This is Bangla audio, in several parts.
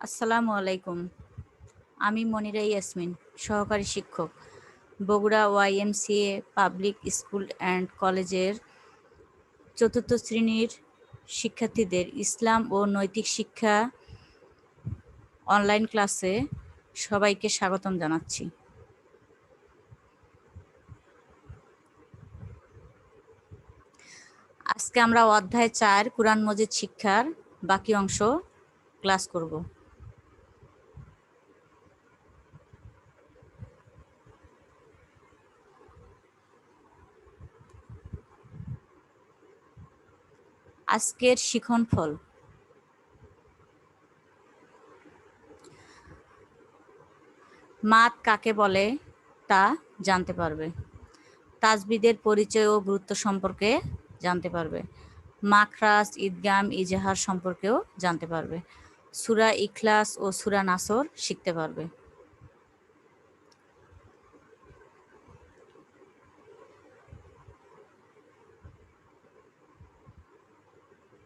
আসসালামু আলাইকুম। আমি মনিরা ইয়াসমিন, সহকারী শিক্ষক, Bogura YMCA public school and কলেজের ৪র্থ শ্রেণীর শিক্ষার্থীদের ইসলাম ও নৈতিক শিক্ষা অনলাইন ক্লাসে সবাইকে স্বাগতম জানাচ্ছি। আজকে আমরা অধ্যায় ৪ কুরআন মজিদ শিক্ষার বাকি অংশ ক্লাস করব। আজকের শিক্ষণফল: মাদ কাকে বলে তা জানতে পারবে। তাজবিদের পরিচয় ও গুরুত্ব সম্পর্কে জানতে পারবে। মাখরাজ, ঈদগাম, ইজাহার সম্পর্কেও জানতে পারবে। সূরা ইখলাস ও সূরা নাসর শিখতে পারবে।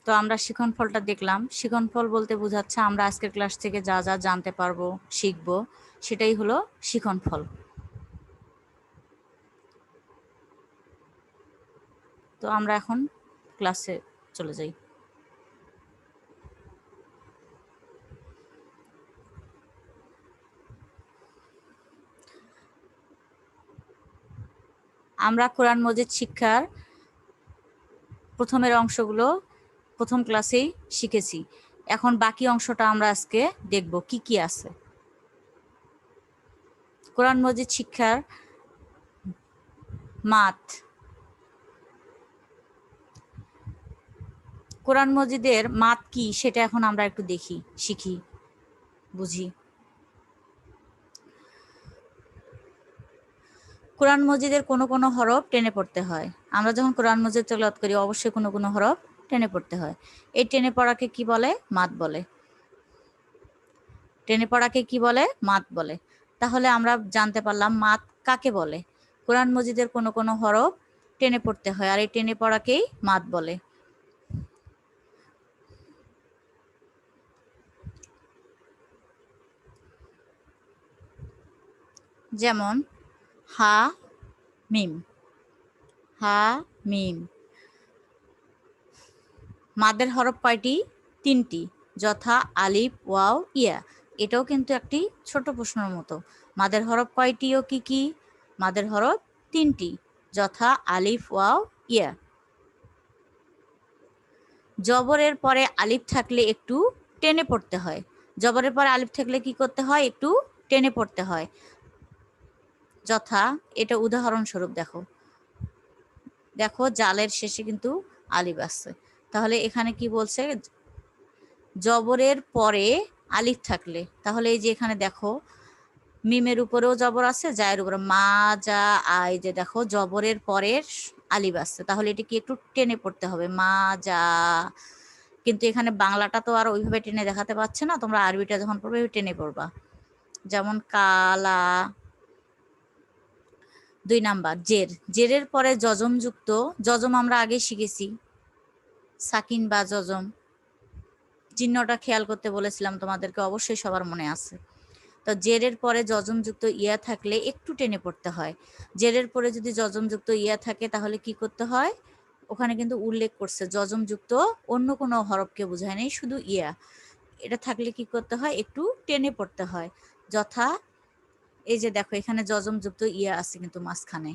তো আমরা শিক্ষণফলটা দেখলাম। শিক্ষণফল বলতে বোঝাচ্ছে আমরা আজকের ক্লাস থেকে যা যা জানতে পারবো, শিখবো, সেটাই হলো শিক্ষণফল। তো আমরা এখন ক্লাসে চলে যাই। আমরা কোরআন মজিদ শিক্ষার প্রথমের অংশগুলো প্রথম ক্লাসেই শিখেছি। এখন বাকি অংশটা আমরা আজকে দেখব কি কি আছে। কোরআন মজিদ শিক্ষার মাত। কোরআন মজিদের মাত কি সেটা এখন আমরা একটু দেখি, শিখি, বুঝি। কোরআন মজিদের কোনো কোনো হরফ টেনে পড়তে হয়। আমরা যখন কোরআন মজিদ তেলাওয়াত করি অবশ্যই কোনো কোনো হরফ টেনে পড়তে হয়। এই টেনে পড়াকে কি বলে? মাত বলে। টেনে পড়াকে কি বলে? মাত বলে। তাহলে আমরা জানতে পারলাম মাত কাকে বলে। কোরআন মজিদের কোনো কোনো হরফ টেনে পড়তে হয়, আর এই টেনে পড়াকেই মাত বলে। যেমন হা মিম, হা মিম। মাদের হরফ কয়টি? 3টি, যথা আলিফ, ওয়াও, ইয়া। এটাও কিন্তু একটি ছোট প্রশ্নের মতো। মাদের হরফ কয়টি ও কি কি? মাদের হরফ 3টি, যথা আলিফ, ওয়াও, ইয়া। জবরের পরে আলিফ থাকলে একটু টেনে পড়তে হয়। জবরের পরে আলিফ থাকলে কি করতে হয়? একটু টেনে পড়তে হয়। যথা, এটা উদাহরণস্বরূপ দেখো, দেখো জালের শেষে কিন্তু আলিফ আছে। তাহলে এখানে কি বলছে? জবরের পরে আলিফ থাকলে, তাহলে এই যে এখানে দেখো মিমের উপরেও জবর আছে, জায়ের উপরে মা যা আই, যে দেখো জবরের পরে আলিফ আছে, তাহলে এটি কি একটু টেনে পড়তে হবে, মা যা। কিন্তু এখানে বাংলাটা তো আর ওইভাবে টেনে দেখাতে পারছে না, তোমরা আরবিটা যখন পড়বে টেনে পড়বা। যেমন কালা। 2 নাম্বার জের। জেরের পরে যজম যুক্ত, যজম আমরা আগে শিখেছি, সাকিন বা যজম। চিহ্নটা খেয়াল করতে বলেছিলাম তোমাদেরকে, অবশ্যই সবার মনে আছে। তো জেরের পরে যজমযুক্ত ইয়া থাকলে একটু টেনে পড়তে হয়। জেরের পরে যদি যজমযুক্ত ইয়া থাকে তাহলে কি করতে হয়? ওখানে কিন্তু উল্লেখ করছে যজমযুক্ত অন্য কোনো হরফকে বোঝায় নেই, শুধু ইয়া। এটা থাকলে কি করতে হয়? একটু টেনে পড়তে হয়। যথা, এই যে দেখো এখানে যজমযুক্ত ইয়া আছে কিন্তু মাঝখানে,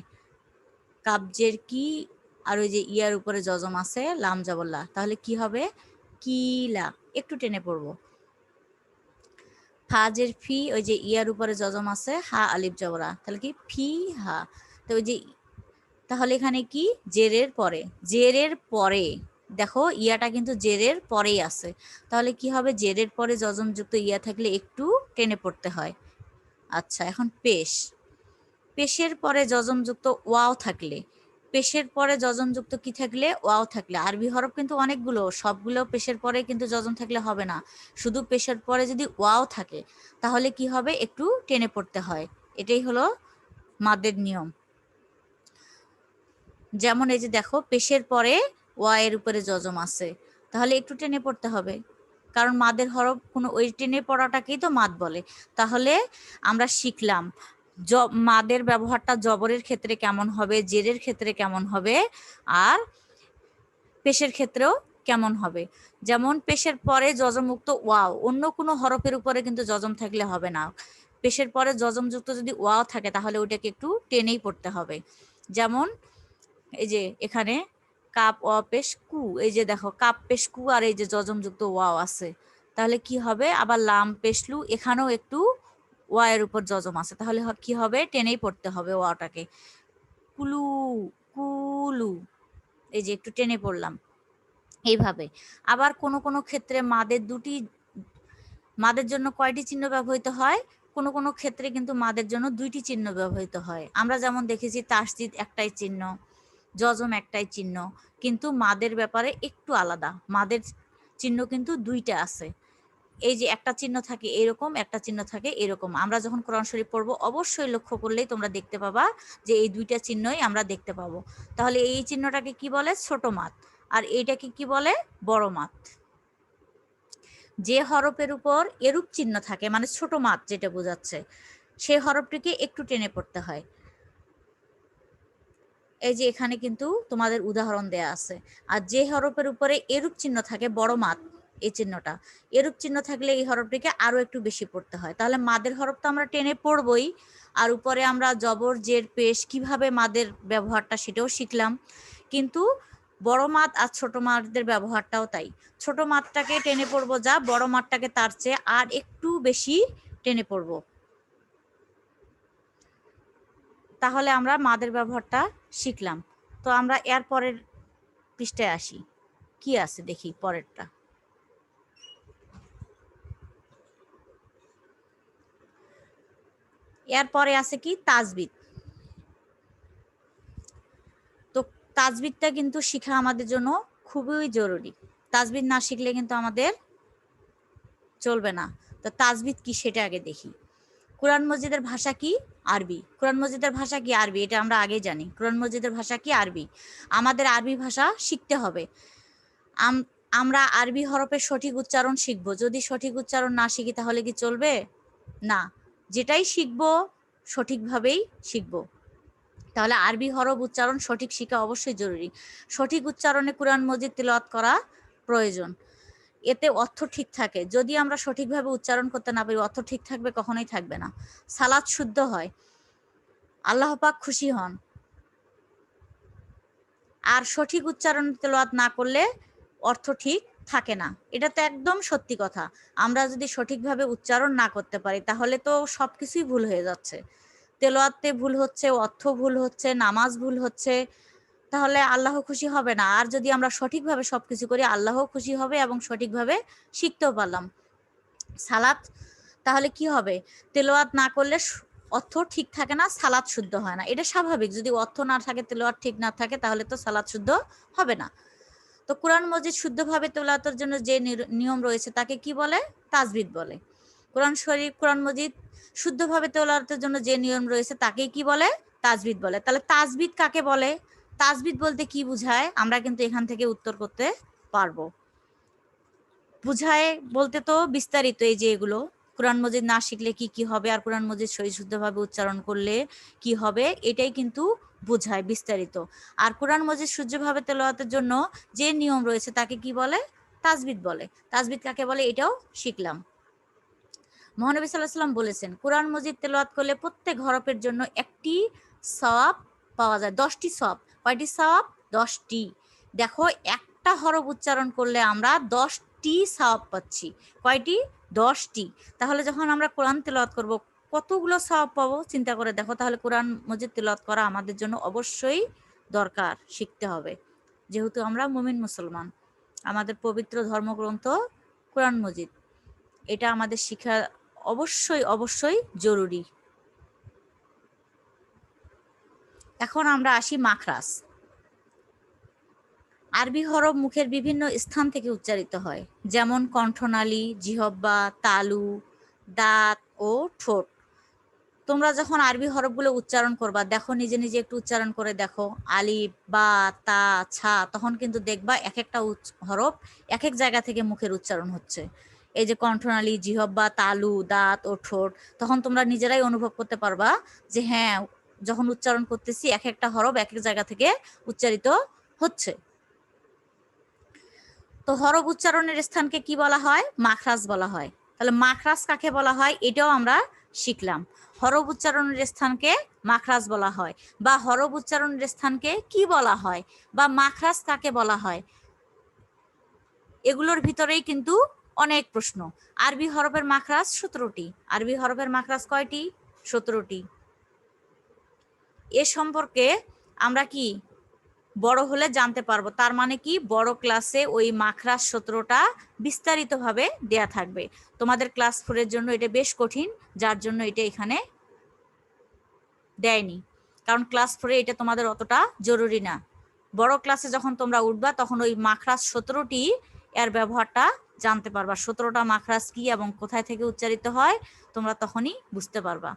কাবজের কি, আর ওই যে ইয়ার উপরে যজম আছে লাম জবল্লা, তাহলে কি হবে? কিলা, একটু টেনে পড়বো। ফাজের ফি, ওই যে ইয়ার উপরে যজম আছে হা আলিফ জবরা, তাহলে কি ফি হা। তো ওই যে, তাহলে এখানে কি? জেরের পরে, জেরের পরে দেখো ইয়াটা কিন্তু জেরের পরেই আছে, তাহলে কি হবে? জেরের পরে যজমযুক্ত ইয়া থাকলে একটু টেনে পড়তে হয়। আচ্ছা, এখন পেশ। পেশের পরে যজমযুক্ত ওয়াও থাকলে, পেশের পরে যজমযুক্ত কি থাকলে? ওয়াও থাকলে। আরবি হরফ কিন্তু অনেকগুলো, সবগুলো পেশের পরে কিন্তু যজম থাকলে হবে না, শুধু পেশের পরে যদি ওয়াও থাকে তাহলে কি হবে? একটু টেনে পড়তে হয়। এটাই হলো মাদের নিয়ম। যেমন এই যে দেখো পেশের পরে ওয়া এর উপরে যজম আছে, তাহলে একটু টেনে পড়তে হবে। কারণ মাদের হরফ কোনো ওই টেনে পড়াটাকেই তো মাদ বলে। তাহলে আমরা শিখলাম মাদের ব্যবহারটা জবরের ক্ষেত্রে কেমন হবে, জেরের ক্ষেত্রে কেমন হবে, আর পেশের ক্ষেত্রেও কেমন হবে। যেমন পেশের পরে যজমযুক্ত ওয়াও, অন্য কোনো হরফের উপরে কিন্তু যজম থাকলে হবে না। পেশের পরে যজমযুক্ত যদি ওয়াও থাকে তাহলে ওইটাকে একটু টেনেই পড়তে হবে। যেমন এই যে এখানে কাপ অ পেশ কু, এই যে দেখো কাপ পেশ কু আর এই যে যজমযুক্ত ওয়াও আছে, তাহলে কি হবে? আবার লাম পেশলু, এখানেও একটু ওয়ায়ের উপর যজম আছে, তাহলে কি হবে? টেনেই পড়তে হবে ওয়াটাকে। কুলু, কুলু, এই যে একটু টেনে পড়লাম এইভাবে। আবার কোনো কোনো ক্ষেত্রে মাদের জন্য কয়টি চিহ্ন ব্যবহৃত হয়? কোনো কোনো ক্ষেত্রে কিন্তু মাদের জন্য 2টি চিহ্ন ব্যবহৃত হয়। আমরা যেমন দেখেছি তাসদিদ একটাই চিহ্ন, যজম একটাই চিহ্ন, কিন্তু মাদের ব্যাপারে একটু আলাদা। মাদের চিহ্ন কিন্তু 2টা আছে। এই যে একটা চিহ্ন থাকে এরকম, একটা চিহ্ন থাকে এরকম। আমরা যখন কোরআন শরীফ পড়বো অবশ্যই লক্ষ্য করলেই তোমরা দেখতে পাবা যে এই 2টা চিহ্নই আমরা দেখতে পাবো। তাহলে এই চিহ্নটাকে কি বলে? ছোট মাদ। আর এইটাকে কি বলে? বড় মাদ। যে হরফের উপর এরূপ চিহ্ন থাকে, মানে ছোট মাদ যেটা বোঝাচ্ছে, সেই হরফটিকে একটু টেনে পড়তে হয়। এই যে এখানে কিন্তু তোমাদের উদাহরণ দেয়া আছে। আর যে হরফের উপরে এরূপ চিহ্ন থাকে, বড় মাদ এই চিহ্নটা, এরূপ চিহ্ন থাকলে এই হরফটিকে আরো একটু বেশি পড়তে হয়। তাহলে মাদের হরফ তো আমরা টেনে পড়বই, আর উপরে আমরা জবর জের পেশ কিভাবে মাদের ব্যবহারটা সেটাও শিখলাম। কিন্তু বড় মাদ আর ছোট মাদের ব্যবহারটাও তাই। ছোট মাদটাকে টেনে পড়বো যা, বড় মাদটাকে তার চেয়ে আর একটু বেশি টেনে পড়বো। তাহলে আমরা মাদের ব্যবহারটা শিখলাম। তো আমরা এর পরের পৃষ্ঠায় আসি, কি আছে দেখি পরেরটা। এরপরে আছে কি? তাজবিদ। তো তাজবিদটা কিন্তু শিখা আমাদের জন্য খুবই জরুরি। তাজবিদ না শিখলে কিন্তু আমাদের চলবে না। তো তাজবিদ কি সেটা আগে দেখি। কোরআন মজিদের ভাষা কি? আরবি। কোরআন মজিদের ভাষা কি? আরবি। এটা আমরা আগেই জানি। কোরআন মজিদের ভাষা কি? আরবি। আমাদের আরবি ভাষা শিখতে হবে। আমরা আরবি হরফের সঠিক উচ্চারণ শিখব। যদি সঠিক উচ্চারণ না শিখি তাহলে কি চলবে? না। যেটাই শিখব সঠিকভাবেই শিখব। তাহলে আরবি হরফ উচ্চারণ সঠিক শিখা অবশ্যই জরুরি। সঠিক উচ্চারণে কোরআন মজিদ তিলাওয়াত করা প্রয়োজন। এতে অর্থ ঠিক থাকে। যদি আমরা সঠিকভাবে উচ্চারণ করতে না পারি, অর্থ ঠিক থাকবে? কখনোই থাকবে না। সালাত শুদ্ধ হয়, আল্লাহ পাক খুশি হন। আর সঠিক উচ্চারণ তেলাওয়াত না করলে অর্থ ঠিক থাকে না। এটা তো একদম সত্যি কথা। আমরা যদি সঠিকভাবে উচ্চারণ না করতে পারি তাহলে তো সবকিছুই ভুল হয়ে যাচ্ছে। তেলাওয়াতে ভুল হচ্ছে, অর্থ ভুল হচ্ছে, নামাজ ভুল হচ্ছে, তাহলে আল্লাহ খুশি হবে না। আর যদি আমরা সঠিকভাবে সবকিছু করি আল্লাহ খুশি হবে এবং সঠিকভাবে শিখতেও পারলাম। সালাত তাহলে কি হবে? তেলাওয়াত না করলে অর্থ ঠিক থাকে না, সালাত শুদ্ধ হয় না। এটা স্বাভাবিক। যদি অর্থ না থাকে, তেলাওয়াত ঠিক না থাকে, তাহলে তো সালাত শুদ্ধ হবে না। তো কোরআন মজিদ শুদ্ধভাবে তেলাওয়াতের জন্য যে নিয়ম রয়েছে তাকে কি বলে? তাজবিদ বলে। কোরআন মজিদ শুদ্ধভাবে তেলাওয়াতের জন্য যে নিয়ম রয়েছে তাকে কি বলে? তাজবিদ বলে। তাহলে তাজবিদ কাকে বলে? তাজবিদ বলতে কি বুঝায়? আমরা কিন্তু এখান থেকে উত্তর করতে পারবো। বুঝায় বলতে তো বিস্তারিত, এই যে এগুলো কোরআন মজিদ না শিখলে কি কি হবে আর কোরআন মজিদ শুদ্ধভাবে উচ্চারণ করলে কি হবে, এটাই কিন্তু বোঝায় বিস্তারিত। আর কোরআন মজিদ শুদ্ধভাবে তেলাওয়াতের জন্য যে নিয়ম রয়েছে তাকে কি বলে? তাজবিদ বলে। তাজবিদ কাকে বলে এটাও শিখলাম। মহানবী সাল্লাল্লাহু আলাইহি ওয়াসাল্লাম বলেছেন, কোরআন মজিদ তেলাওয়াত করলে প্রত্যেক হরফের জন্য একটি সওয়াব পাওয়া যায়। 10টি সওয়াব। কয়টি সওয়াব? 10টি। দেখো, একটা হরফ উচ্চারণ করলে আমরা 10টি সওয়াব পাচ্ছি। কয়টি? 10টি। তাহলে যখন আমরা কোরআন তেলাওয়াত করব কতগুলো সওয়াব পাবো চিন্তা করে দেখো। তাহলে কোরআন মজিদ তেলাওয়াত করা আমাদের জন্য অবশ্যই দরকার, শিখতে হবে। যেহেতু আমরা মুমিন মুসলমান, আমাদের পবিত্র ধর্মগ্রন্থ কোরআন মজিদ, এটা আমাদের শিক্ষা অবশ্যই অবশ্যই জরুরি। এখন আমরা আসি মাখরাজ। আরবি হরফ মুখের বিভিন্ন স্থান থেকে উচ্চারিত হয়, যেমন কণ্ঠনালী, জিহ্বা, তালু, দাঁত ও ঠোঁট। তো তোমরা যখন আরবি হরফগুলো উচ্চারণ করবা, দেখো নিজে নিজে একটু উচ্চারণ করে দেখো, আলিফ, বা, তা, ছা, তখন কিন্তু দেখবা এক একটা হরফ এক এক জায়গা থেকে মুখের উচ্চারণ হচ্ছে। এই যে কণ্ঠনালী, জিহ্বা, তালু, দাঁত ও ঠোঁট, তখন তোমরা নিজেরাই অনুভব করতে পারবা যে হ্যাঁ, যখন উচ্চারণ করতেছি এক একটা হরফ এক এক জায়গা থেকে উচ্চারিত হচ্ছে। তো হরফ উচ্চারণের স্থানকে কি বলা হয়? মাখরাজ বলা হয়। তাহলে মাখরাজ কাকে বলা হয় এটাও আমরা শিখলাম। হরফ উচ্চারণের স্থানকে মাখরাজ বলা হয়, বা হরফ উচ্চারণের স্থানকে কি বলা হয়, বা মাখরাজ কাকে বলা হয়, এগুলোর ভিতরেই কিন্তু অনেক প্রশ্ন। আরবি হরফের মাখরাজ 17টি। আরবি হরফের মাখরাজ কয়টি? 17টি। এ সম্পর্কে আমরা কি বড় হলে জানতে পারবো। তার মানে কি, বড় ক্লাসে ওই মাখরাজ 17টা বিস্তারিতভাবে দেয়া থাকবে। তোমাদের ক্লাস 4-এর জন্য এটা বেশ কঠিন, যার জন্য এটা এখানে দেয়নি, কারণ ক্লাস 4-এ এটা তোমাদের অতটা জরুরি না। বড় ক্লাসে যখন তোমরা উঠবা তখন ওই মাখরাজ 17টি এর ব্যবহারটা জানতে পারবা। 17টা মাখরাজ কি এবং কোথায় থেকে উচ্চারিত হয় তোমরা তখনই বুঝতে পারবা।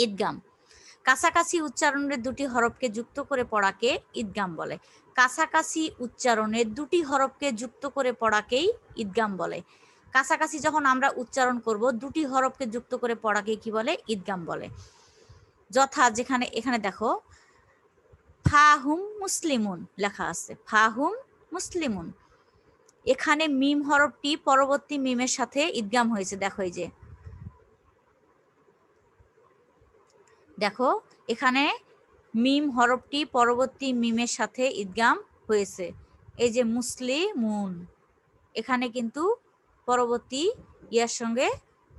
ঈদগাম, কাছাকাছি উচ্চারণের দুটি হরফকে যুক্ত করে পড়াকে ঈদগাম বলে। কাছাকাছি উচ্চারণের দুটি হরফকে যুক্ত করে পড়াকেই ঈদগাম বলে। কাছাকাছি যখন আমরা উচ্চারণ করব, দুটি হরফকে যুক্ত করে পড়াকে কি বলে? ঈদগাম বলে। যথা, যেখানে এখানে দেখো ফাহুম মুসলিমুন লেখা আছে, ফাহুম মুসলিমুন, এখানে মিম হরফটি পরবর্তী মিমের সাথে ঈদগাম হয়েছে। দেখো এই যে, দেখো এখানে মিম হরফটি পরবর্তী মিমের সাথে ঈদগাম হয়েছে। এই যে মুসলিমুন, এখানে কিন্তু পরবর্তী ইয়ার সঙ্গে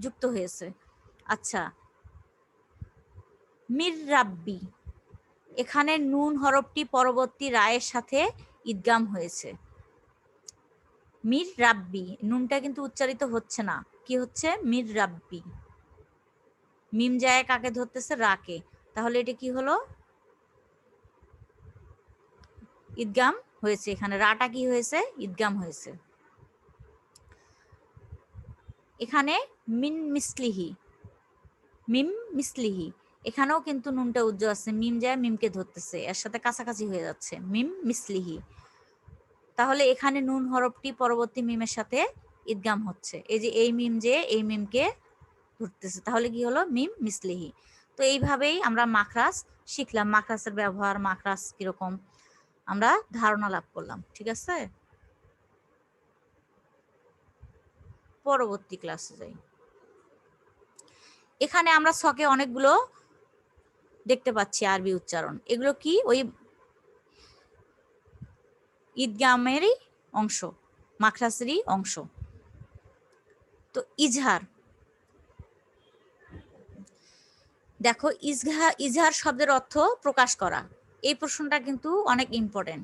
যুক্ত হয়েছে। আচ্ছা, মির রাব্বি, এখানে নুন হরফটি পরবর্তী রায়ের সাথে ঈদগাম হয়েছে। মির রাব্বি, নুনটা কিন্তু উচ্চারিত হচ্ছে না, কি হচ্ছে? মির রাব্বি। মিম জায়গায় কাকে ধরতেছে? রাকে। তাহলে এটা কি হলো? ঈদগাম হয়েছে। এখানে রাটা কি হয়েছে? ঈদগাম হয়েছে। এখানে মিন মিসলিহি, মিম মিসলিহি, এখানেও কিন্তু নুনটা উজ্জ্বল আছে, মিম যায় মিমকে ধরতেছে, এর সাথে কাছাকাছি হয়ে যাচ্ছে, মিম মিসলিহি। তাহলে এখানে নুন হরফটি পরবর্তী মিমের সাথে ঈদগাম হচ্ছে। এই যে এই মিম যে এই মিমকে ধরতেছে, তাহলে কি হলো? মিম মিসলিহি। তো এইভাবেই আমরা মাখরাজ শিখলাম, মাখরাজের ব্যবহার, মাখরাজ কিরকম আমরা ধারণা লাভ করলাম। ঠিক আছে, পরবর্তী ক্লাসে যাই। এখানে আমরা ছকে অনেকগুলো দেখতে পাচ্ছি আরবি উচ্চারণ। এগুলো কি? ওই ঈদগামেরই অংশ, মাখরাজেরই অংশ। তো ইজহার, দেখো ইজহার শব্দের অর্থ প্রকাশ করা। এই প্রশ্নটা কিন্তু অনেক ইম্পর্টেন্ট,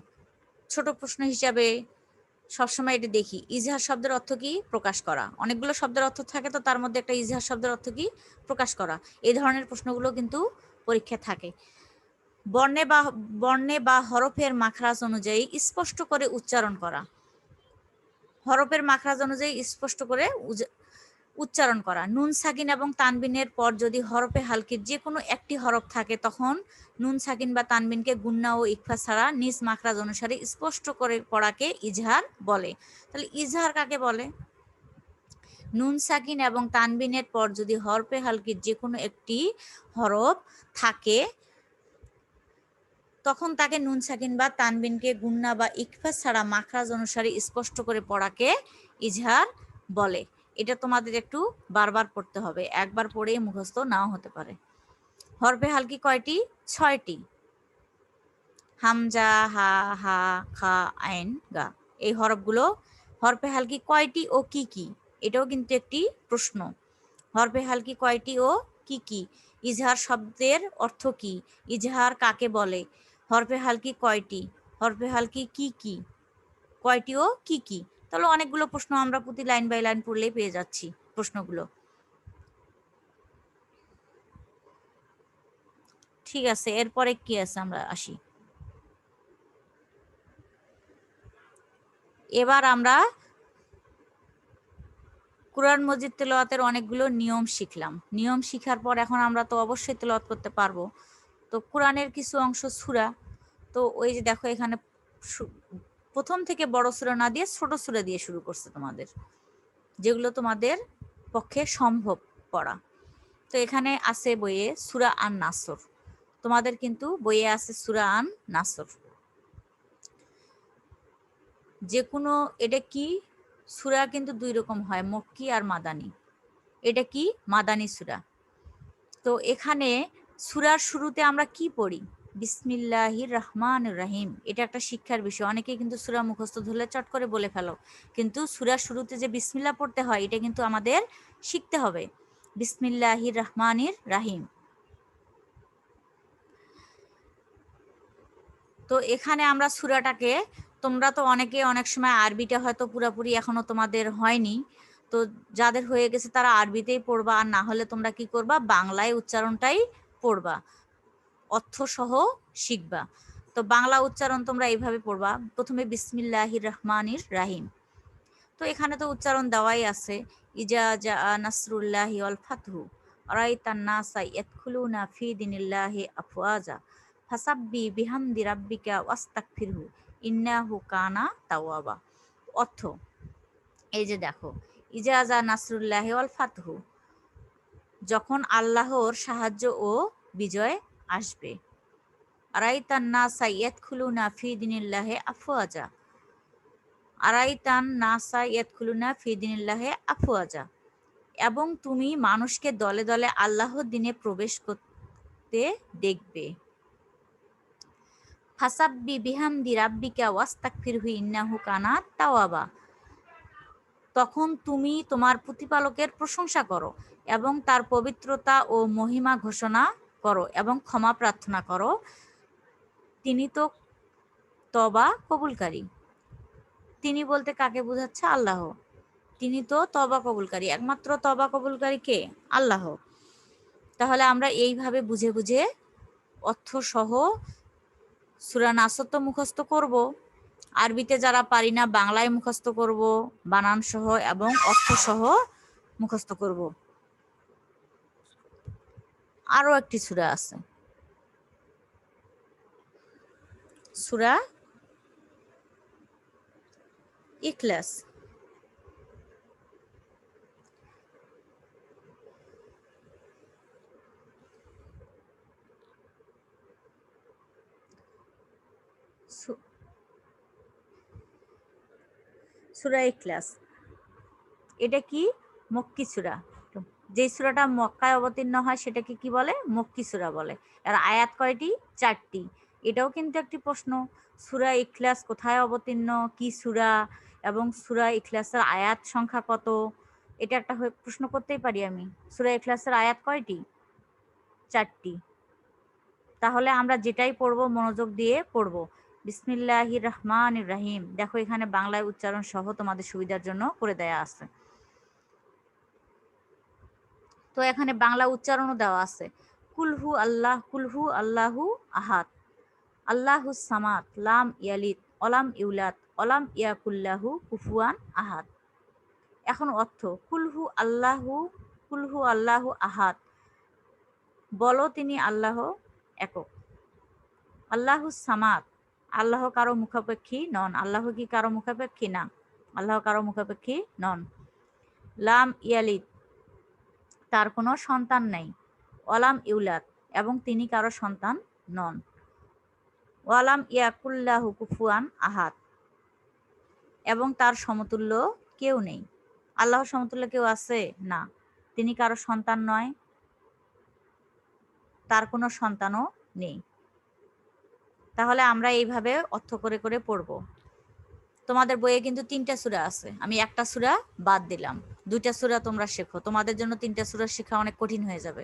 ছোট প্রশ্ন হিসাবে সবসময় এটা দেখি। ইজহার শব্দের অর্থ কি? প্রকাশ করা। অনেকগুলো শব্দের অর্থ থাকে, তো তার মধ্যে একটা ইজহার শব্দের অর্থ কি? প্রকাশ করা। এই ধরনের প্রশ্নগুলো কিন্তু পরীক্ষায় থাকে। বর্ণে বা হরফের মাখরাজ অনুযায়ী স্পষ্ট করে উচ্চারণ করা। হরফের মাখরাজ অনুযায়ী স্পষ্ট করে উচ্চারণ করা। নুন সাকিন এবং তানবিনের পর যদি হরফে হালকির যে কোনো একটি হরফ থাকে, তখন নুন সাকিন বা তানবিনকে গুন্না ও ইকফা ছাড়া নিজ মাখরাজ অনুসারে স্পষ্ট করে পড়াকে ইজহার বলে। তাহলে ইজহার কাকে বলে? নুন সাকিন এবং তানবিনের পর যদি হরফে হালকির যে কোনো একটি হরফ থাকে, তখন তাকে নুন সাকিন বা তানবিনকে গুন্না বা ইকফা ছাড়া মাখরাজ অনুসারে স্পষ্ট করে পড়াকে ইজহার বলে। এটা তোমাদের একটু বারবার পড়তে হবে, একবার পড়ে মুখস্থ নাও হতে পারে। হরফে হালকি কয়টি? 6টি। হামজা, হা, হা, খা, আইন, গা, এই হরফগুলো। হরফে হালকি কয়টি ও কি কি? এটাও কিন্তু একটি প্রশ্ন। হরফে হালকি কয়টি ও কি কি? ইজহার শব্দের অর্থ কি? ইজহার কাকে বলে? হরফে হালকি কয়টি? হরফে হালকি কি কি? কয়টি ও কি কি? তাহলে অনেকগুলো প্রশ্ন আমরা প্রতি লাইন বাই লাইন পড়লেই পেয়ে যাচ্ছি প্রশ্নগুলো। ঠিক আছে, এরপরে কি আছে আমরা আসি। এবার আমরা কুরআন মজিদ তেলাওয়াতের অনেকগুলো নিয়ম শিখলাম। নিয়ম শিখার পর এখন আমরা তো অবশ্যই তেলাওয়াত করতে পারবো। তো কোরআনের কিছু অংশ সূরা, তো ওই যে দেখো এখানে প্রথম থেকে বড় সূরা না দিয়ে ছোট সূরা দিয়ে শুরু করছে তোমাদের, যেগুলো তোমাদের পক্ষে সম্ভব পড়া। তো এখানে আছে বইয়ে সূরা আন নাসর, তোমাদের কিন্তু বইয়ে আছে সূরা আন নাসর। যে কোনো, এটা কি সূরা কিন্তু দুই রকম হয়, মক্কি আর মাদানী। এটা কি মাদানী সূরা। তো এখানে সূরার শুরুতে আমরা কি পড়ি? বিসমিল্লাহির রহমানির রহিম। এটা একটা শিক্ষার বিষয়। অনেকেই কিন্তু সূরা মুখস্থ ধরলে চট করে বলে ফেলো, কিন্তু সূরার শুরুতে যে বিসমিল্লাহ পড়তে হয় এটা কিন্তু আমাদের শিখতে হবে। বিসমিল্লাহির রহমানির রহিম। তো এখানে আমরা সূরাটাকে, তোমরা তো অনেকে অনেক সময় আরবিটা হয়তো পুরোপুরি এখনো তোমাদের হয়নি, তো যাদের হয়ে গেছে তারা আরবিতেই পড়বা, আর না হলে তোমরা কি করবা, বাংলায় উচ্চারণটাই পড়বা, অর্থ সহ শিখবা। তো বাংলা উচ্চারণ তোমরা এইভাবে পড়বা, প্রথমে বিসমিল্লাহির রহমানির রাহিম। তো এখানে তো উচ্চারণ দেওয়াই আছে, ইজা জা নাসরুল্লাহি ওয়াল ফাতহু আরাইতান নাসা ইয়াদখুলুনা ফি দীনিল্লাহি আফওয়াজা ফাসাব্বি বিহামদি রাব্বিকা ওয়াস্তাগফিরহু ইন্নাহু কানা তাওয়াবা। অর্থ, এই যে দেখো, ইজা জা নাসরুল্লাহি ওয়াল ফাতহু, যখন আল্লাহর সাহায্য ও বিজয় আসবে। আরাইতান নাসা ইয়াদখুলুনা ফি দীনিল্লাহি আফওয়াজা, আরাইতান নাসা ইয়াদখুলুনা ফি দীনিল্লাহি আফওয়াজা, এবং তুমি মানুষকে দলে দলে আল্লাহর দিনে প্রবেশ করতে দেখবে। ফাসাব্বি বিহামদি রাব্বিকা ওয়াস্তাগফিরহু ইন্নাহু কানা তাওয়াবা, তখন তুমি তোমার প্রতিপালকের প্রশংসা করো এবং তার পবিত্রতা ও মহিমা ঘোষণা করো এবং ক্ষমা প্রার্থনা করো, তিনি তো তওবা কবুলকারী। তিনি বলতে কাকে বোঝাচ্ছে? আল্লাহ। তিনি তো তওবা কবুলকারী, একমাত্র তওবা কবুলকারী কে? আল্লাহ। তাহলে আমরা এইভাবে বুঝে বুঝে অর্থ সহ সূরা নাসর তো মুখস্থ করব, আরবিতে যারা পারি না বাংলায় মুখস্থ করব, বানান সহ এবং অর্থ সহ মুখস্থ করব। আরো একটি সূরা আছে, সূরা ইখলাস। সূরা ইখলাস এটা কি? মক্কি সূরা। যে সূরাটা মক্কায় অবতীর্ণ হয় সেটাকে কি বলে? মক্কি সূরা বলে। আর আয়াত কয়টি? 4টি। এটাও কিন্তু একটি প্রশ্ন, সূরা ইখলাস কোথায় অবতীর্ণ, কি সূরা, এবং সূরা ইখলাসের আয়াত সংখ্যা কত? এটা একটা প্রশ্ন করতেই পারি আমি। সূরা ইখলাসের আয়াত কয়টি? 4টি। তাহলে আমরা যেটাই পড়বো মনোযোগ দিয়ে পড়বো। বিসমিল্লাহির রহমানির রহিম, দেখো এখানে বাংলায় উচ্চারণ সহ তোমাদের সুবিধার জন্য করে দেয়া আছে। তো এখানে বাংলা উচ্চারণও দেওয়া আছে। কুলহু আল্লাহ, কুলহু আল্লাহু আহাদ, আল্লাহু সামাদ, লাম ইয়ালিদ অলাম ইউলাদ অলাম ইয়াকুল্লাহু কুফুয়ান আহাদ। এখন অর্থ, কুলহু আল্লাহু, কুলহু আল্লাহু আহাদ, বলো তিনি আল্লাহ একক। আল্লাহু সামাদ, আল্লাহ কারো মুখাপেক্ষী নন। আল্লাহ কি কারো মুখাপেক্ষী? না, আল্লাহ কারো মুখাপেক্ষী নন। লাম ইয়ালিদ, তার কোনো সন্তান নেই। ওয়ালাম ইউলাদ, এবং তিনি কারো সন্তান নন। ওয়ালাম ইয়াকুল্লাহু কুফুয়ান আহাদ, এবং তার সমতুল্য কেউ নেই। আল্লাহর সমতুল্য কেউ আছে? না, তিনি কারো সন্তান নয়, তার কোনো সন্তানও নেই। তাহলে আমরা এইভাবে অর্থ করে করে পড়ব। তোমাদের বইয়ে কিন্তু 3টা সূরা আছে, আমি একটা সূরা বাদ দিলাম। 2টা সূরা তোমরা শেখো, তোমাদের জন্য 3টা সূরা শেখা অনেক কঠিন হয়ে যাবে।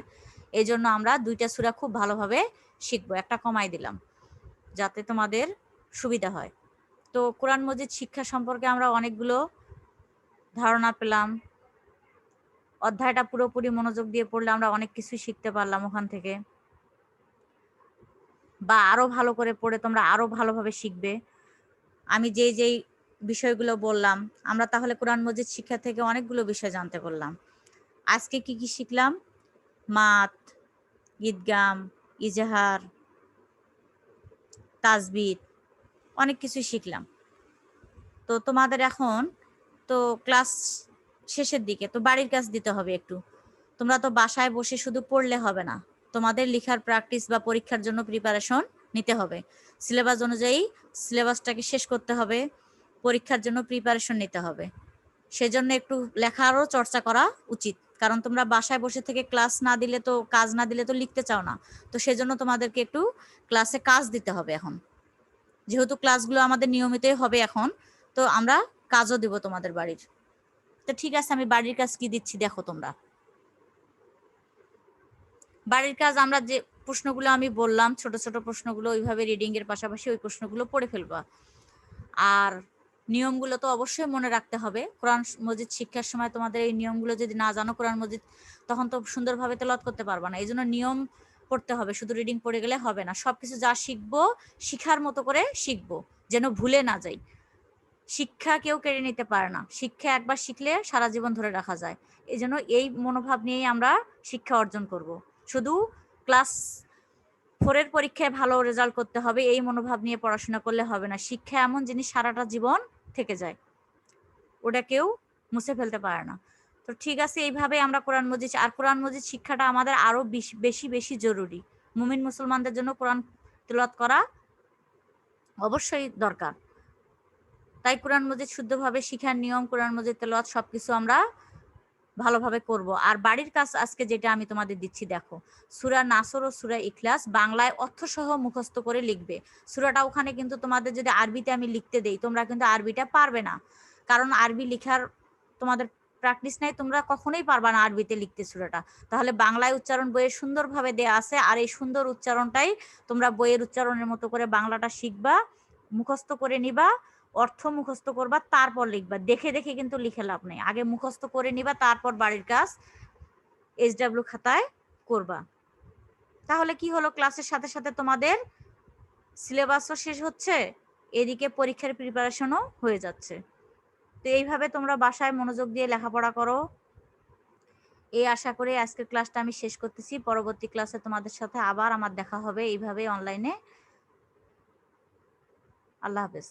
এই জন্য আমরা 2টা সূরা খুব ভালোভাবে শিখবো, একটা কমাই দিলাম যাতে তোমাদের সুবিধা হয়। তো কোরআন মজিদ শিক্ষা সম্পর্কে আমরা অনেকগুলো ধারণা পেলাম। অধ্যায়টা পুরোপুরি মনোযোগ দিয়ে পড়লে আমরা অনেক কিছুই শিখতে পারলাম ওখান থেকে, বা আরো ভালো করে পড়ে তোমরা আরো ভালোভাবে শিখবে। আমি যেই বিষয়গুলো বললাম। আমরা তাহলে কোরআন মজিদ শিক্ষা থেকে অনেকগুলো বিষয় জানতে পারলাম। আজকে কি কি শিখলাম? মাত, গীতগান, ইজাহার, তাজবিদ, অনেক কিছু শিখলাম। তো তোমাদের এখন তো ক্লাস শেষের দিকে, তো বাড়ির কাজ দিতে হবে একটু। তোমরা তো বাসায় বসে শুধু পড়লে হবে না, তোমাদের লেখার প্র্যাকটিস বা পরীক্ষার জন্য প্রিপারেশন নিতে হবে। সিলেবাস অনুযায়ী সিলেবাসটাকে শেষ করতে হবে, পরীক্ষার জন্য প্রিপারেশন নিতে হবে। সেজন্য একটু লেখারও চর্চা করা উচিত, কারণ তোমরা বাসায় বসে থেকে ক্লাস না দিলে তো, কাজ না দিলে তো লিখতে চাও না। তো সেজন্য তোমাদেরকে একটু ক্লাসে কাজ দিতে হবে এখন। যেহেতু ক্লাসগুলো আমাদের নিয়মিতই হবে এখন, তো আমরা কাজও দিব তোমাদের বাড়ির। তো ঠিক আছে, আমি বাড়ির কাজ কি দিচ্ছি দেখো তোমরা। বাড়ির কাজ আমরা যে প্রশ্নগুলো আমি বললাম, ছোট ছোট প্রশ্নগুলো, ওইভাবে রিডিং এর পাশাপাশি ওই প্রশ্নগুলো পড়ে ফেলবা। আর নিয়মগুলো তো অবশ্যই মনে রাখতে হবে। কোরআন মজিদ শিক্ষার সময় তোমাদের এই নিয়মগুলো যদি না জানো কোরআন মজিদ, তখন তো সুন্দরভাবে তেলাওয়াত করতে পারবা না। এই জন্য নিয়ম পড়তে হবে, শুধু রিডিং পড়ে গেলে হবে না। সবকিছু যা শিখবো শিখার মতো করে শিখবো, যেন ভুলে না যাই। শিক্ষা কেউ কেড়ে নিতে পারে না, শিক্ষা একবার শিখলে সারা জীবন ধরে রাখা যায়। এই জন্য এই মনোভাব নিয়েই আমরা শিক্ষা অর্জন করব। শুধু ক্লাস 4 পরীক্ষায় ভালো রেজাল্ট করতে হবে এই মনোভাব নিয়ে পড়াশোনা করলে হবে না। শিক্ষা এমন জিনিস সারাটা জীবন থেকে যায়, ওটা কেউ মুছে ফেলতে পারে না। তো ঠিক আছে, এইভাবে আমরা কোরআন মজিদ, আর কোরআন মজিদ শিক্ষাটা আমাদের আরো বেশি বেশি জরুরি। মুমিন মুসলমানদের জন্য কোরআন তেলাওয়াত করা অবশ্যই দরকার। তাই কোরআন মজিদ শুদ্ধভাবে শিখার নিয়ম, কোরআন মজিদ তেলাওয়াত সবকিছু আমরা ভালোভাবে করব। আর বাড়ির কাজ আজকে যেটা আমি তোমাদের দিচ্ছি দেখো, সূরা নাসর ও সূরা ইখলাস বাংলায় অর্থসহ মুখস্থ করে লিখবে। সূরাটা ওখানে কিন্তু তোমাদের যদি আরবিতে আমি লিখতে দেই, তোমরা কিন্তু আরবিটা পারবে না, কারণ আরবি লেখার তোমাদের প্র্যাকটিস নাই, তোমরা কখনোই পারবা না আরবিতে লিখতে সূরাটা। তাহলে বাংলায় উচ্চারণ বইয়ে সুন্দরভাবে দেয়া আছে, আর এই সুন্দর উচ্চারণটাই তোমরা বইয়ের উচ্চারণের মতো করে বাংলাটা শিখবা, মুখস্থ করে নিবা, অর্থ মুখস্থ করবা, তারপর লিখবা। দেখে দেখে কিন্তু লিখে লাভ নেই, আগে মুখস্থ করে নিবা, তারপর বাড়ির কাজ SW খাতায় করবা। তাহলে কি হলো, ক্লাসের সাথে সাথে তোমাদের সিলেবাসও শেষ হচ্ছে, এদিকে পরীক্ষার প্রিপারেশনও হয়ে যাচ্ছে। তো এইভাবে তোমরা বাসায় মনোযোগ দিয়ে লেখাপড়া করো, এই আশা করে আজকের ক্লাসটা আমি শেষ করতেছি। পরবর্তী ক্লাসে তোমাদের সাথে আবার আমার দেখা হবে এইভাবে অনলাইনে। আল্লাহ হাফেজ।